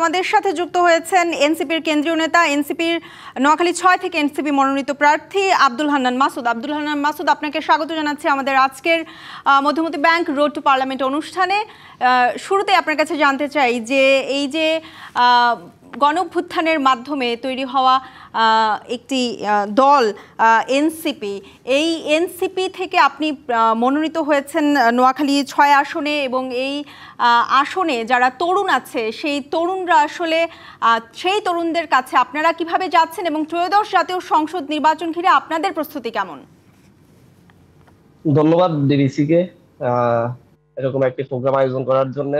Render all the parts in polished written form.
আমাদের সাথে যুক্ত হয়েছেন এনসিপির কেন্দ্রীয় নেতা, এনসিপির নোয়াখালী ৬ থেকে এনসিপি মনোনীত প্রার্থী আব্দুল হান্নান মাসুদ। আব্দুল হান্নান মাসুদ, আপনাকে স্বাগত জানাচ্ছি আমাদের আজকের Madhumati bank road to parliament অনুষ্ঠানে। শুরুতে আপনার কাছে জানতে চাই যে এই যে গণঅভ্যুত্থানের মাধ্যমে তৈরি হওয়া একটি দল এনসিপি, এই এনসিপি থেকে আপনি মনোনীত হয়েছেন নোয়াখালী ৬ আসনে, এবং এই আসনে যারা তরুণ আছে সেই তরুণরা আসলে সেই তরুণদের কাছে আপনারা কিভাবে যাচ্ছেন এবং ত্রয়োদশ জাতীয় সংসদ নির্বাচন ঘিরে আপনাদের প্রস্তুতি কেমন? ধন্যবাদ ডিবিসিকে এরকম একটি প্রোগ্রাম আয়োজন করার জন্য।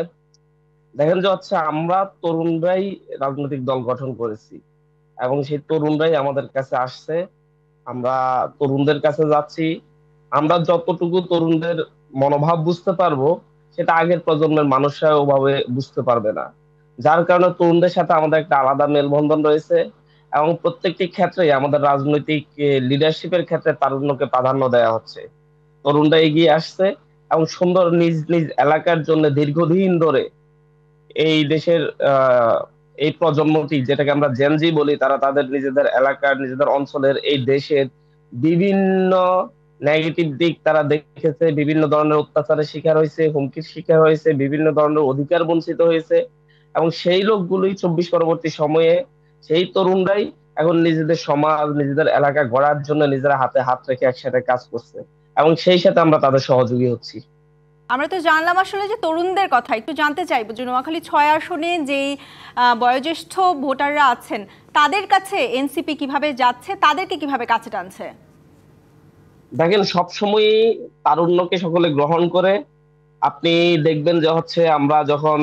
দেখেন যে আমরা তরুণরাই রাজনৈতিক দল গঠন করেছি এবং সেই তরুণরাই আমাদের কাছে আসছে। আমরা তরুণদের কাছে যাচ্ছি। আমরা যতটুকু তরুণদের মনোভাব বুঝতে পারবো সেটা আগের প্রজন্মের মানুষরা ওভাবে বুঝতে পারবে না, যার কারণে তরুণদের সাথে আমাদের একটা আলাদা মেলবন্ধন রয়েছে এবং প্রত্যেকটি ক্ষেত্রে আমাদের রাজনৈতিক লিডারশিপের ক্ষেত্রে তারুণ্যকে প্রাধান্য দেওয়া হচ্ছে। তরুণরা এগিয়ে আসছে এবং সুন্দর নিজ নিজ এলাকার জন্য দীর্ঘদিন ধরে এই দেশের এই প্রজন্মটি, যেটাকে আমরা জেনজি বলি, তারা তাদের নিজেদের এলাকার নিজেদের অঞ্চলের এই দেশের বিভিন্ন নেগেটিভ দিক তারা দেখেছে, বিভিন্ন ধরনের অত্যাচারের শিকার হয়েছে, হুমকির শিকার হয়েছে, বিভিন্ন ধরনের অধিকার বঞ্চিত হয়েছে এবং সেই লোকগুলোই ২৪ পরবর্তী সময়ে সেই তরুণরাই এখন নিজেদের সমাজ নিজেদের এলাকা গড়ার জন্য নিজেরা হাতে হাত রেখে একসাথে কাজ করছে এবং সেই সাথে আমরা তাদের সহযোগী হচ্ছি। আমরা তো জানলাম আসলে যে তরুণদের কথা, একটু জানতে চাইবো যে নোয়াখালী ৬ আসনে যেই বয়োজ্যেষ্ঠ ভোটাররা আছেন তাদের কাছে এনসিপি কিভাবে যাচ্ছে, তাদেরকে কিভাবে কাছে টানছে? দেখেন, সবসময়ই তারুণ্যকে সকলে গ্রহণ করে। আপনি দেখবেন যে আমরা যখন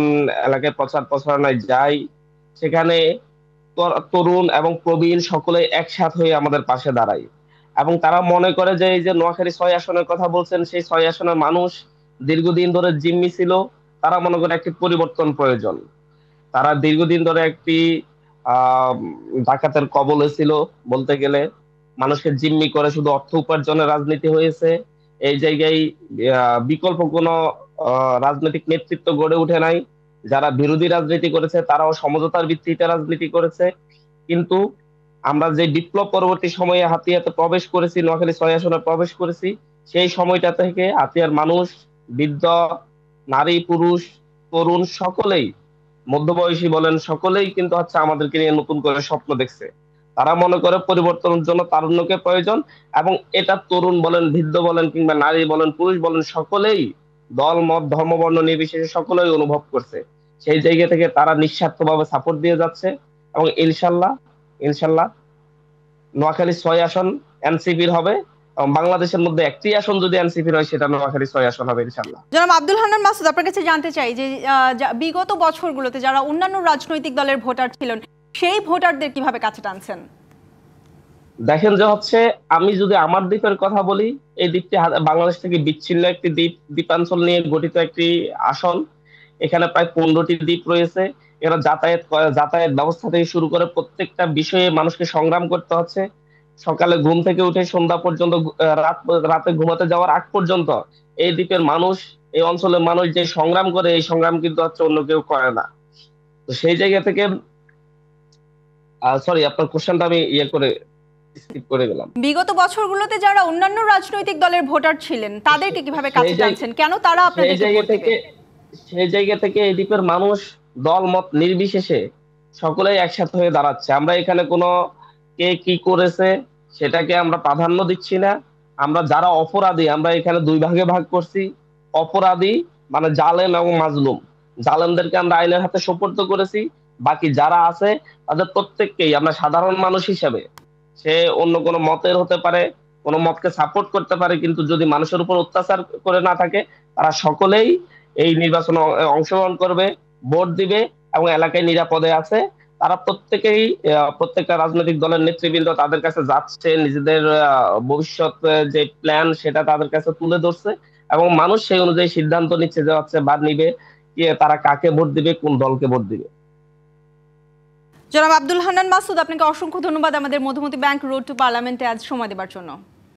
এলাকায় প্রচার প্রচারণায় যাই, সেখানে তরুণ এবং প্রবীণ সকলে একসাথ হয়ে আমাদের পাশে দাঁড়ায় এবং তারা মনে করে যে এই যে নোয়াখালী ৬ আসনের কথা বলছেন, সেই ৬ আসনের মানুষ দীর্ঘদিন ধরে জিম্মি ছিল। তারা মনে করে একটি পরিবর্তন প্রয়োজন। তারা দীর্ঘদিন ধরে একটি আহ ডাকাতের কবলে ছিল বলতে গেলে। মানুষকে জিম্মি করে শুধু অর্থ উপার্জনের রাজনীতি হয়েছে। এই জায়গায় বিকল্প কোনো রাজনৈতিক নেতৃত্ব গড়ে ওঠে নাই। যারা বিরোধী রাজনীতি করেছে তারাও সমঝোতার ভিত্তিতে রাজনীতি করেছে। কিন্তু আমরা যে বিপ্লব পরবর্তী সময়ে হাতিয়াতে প্রবেশ করেছি, নোয়াখালী ৬ আসনে প্রবেশ করেছি, সেই সময়টা থেকে হাতিয়ার মানুষ, বৃদ্ধ, নারী, পুরুষ, তরুণ সকলেই, মধ্যবয়সী বলেন, সকলেই কিন্তু আমাদেরকে নিয়ে নতুন করে স্বপ্ন দেখছে। তারা মনে করে পরিবর্তনের জন্য তারুণ্যকে প্রয়োজন এবং এটা তরুণ বলেন, বৃদ্ধ বলেন, কিংবা নারী বলেন, পুরুষ বলেন, সকলেই দল মত ধর্ম বর্ণ নির্বিশেষে সকলেই অনুভব করছে। সেই জায়গা থেকে তারা নিঃস্বার্থভাবে সাপোর্ট দিয়ে যাচ্ছে এবং ইনশাল্লাহ ইনশাল্লাহ নোয়াখালী ৬ আসন এনসিপির হবে এবং বাংলাদেশের মধ্যে একটি আসন যদি এনসিপির হয় সেটা নোয়াখালী ৬ আসন হবে ইনশাল্লাহ। জনাব আব্দুল হান্নান মাসুদ, আপনার কাছে জানতে চাই যে বিগত বছরগুলোতে যারা অন্যান্য রাজনৈতিক দলের ভোটার ছিলেন সেই ভোটারদের কিভাবে কাছে টানছেন? দেখেন যে আমি যদি আমার দ্বীপের কথা বলি, এই দ্বীপটি বাংলাদেশ থেকে বিচ্ছিন্ন একটি দ্বীপাঞ্চল নিয়ে গঠিত একটি আসন। এখানে প্রায় ১৫টি দ্বীপ রয়েছে। এরা যাতায়াত ব্যবস্থা থেকে শুরু করে প্রত্যেকটা বিষয়ে মানুষকে সংগ্রাম করতে হচ্ছে। সকালে ঘুম থেকে উঠে সন্ধ্যা পর্যন্ত, রাতে ঘুমাতে যাওয়ার আগ পর্যন্ত এই দ্বীপের মানুষ, এই অঞ্চলের মানুষ যে সংগ্রাম করে, এই সংগ্রাম কিন্তু অন্য কেউ করে না। তো সেই জায়গা থেকে সরি, আপনার কোশ্চেনটা আমি স্কিপ করে গেলাম। বিগত বছরগুলোতে যারা অন্যান্য রাজনৈতিক দলের ভোটার ছিলেন তাদেরকে কিভাবে কাছে টানছেন, কেন তারা আপনাদেরকে ভোট দিবে? সেই জায়গা থেকে এই দ্বীপের মানুষ দল মত নির্বিশেষে সকলেই একসাথে হয়ে দাঁড়াচ্ছে। আমরা এখানে কোনো কে কি করেছে সেটাকে আমরা প্রাধান্য দিচ্ছি না। আমরা যারা অপরাধী আমরা এখানে দুই ভাগে ভাগ করছি। অপরাধী মানে জালেম এবং মাজলুম। জালেমদেরকে আমরা আইনের হাতে সোপর্দ করেছি। বাকি যারা আছে তাদের প্রত্যেককেই আমরা সাধারণ মানুষ হিসেবে, সে অন্য কোনো মতের হতে পারে, কোনো মতকে সাপোর্ট করতে পারে, কিন্তু যদি মানুষের উপর অত্যাচার করে না থাকে, তারা সকলেই এই নির্বাচনে অংশগ্রহণ করবে, ভোট দিবে এবং এলাকায় নিরাপদে আছে। তারা প্রত্যেকেই প্রত্যেকটা রাজনৈতিক দলের নেতৃবৃন্দ তাদের কাছে যাচ্ছে, নিজেদের ভবিষ্যৎ যে প্ল্যান সেটা তাদের কাছে তুলে ধরছে এবং মানুষ সেই অনুযায়ী সিদ্ধান্ত নিচ্ছে যে বা নিবে তারা কাকে ভোট দিবে, কোন দলকে ভোট দিবে। জনাব আব্দুল হান্নান মাসুদ, আপনাকে অসংখ্য ধন্যবাদ আমাদের মধুমতি ব্যাংক রোড টু পার্লামেন্টে আজ সময় দেওয়ার জন্য।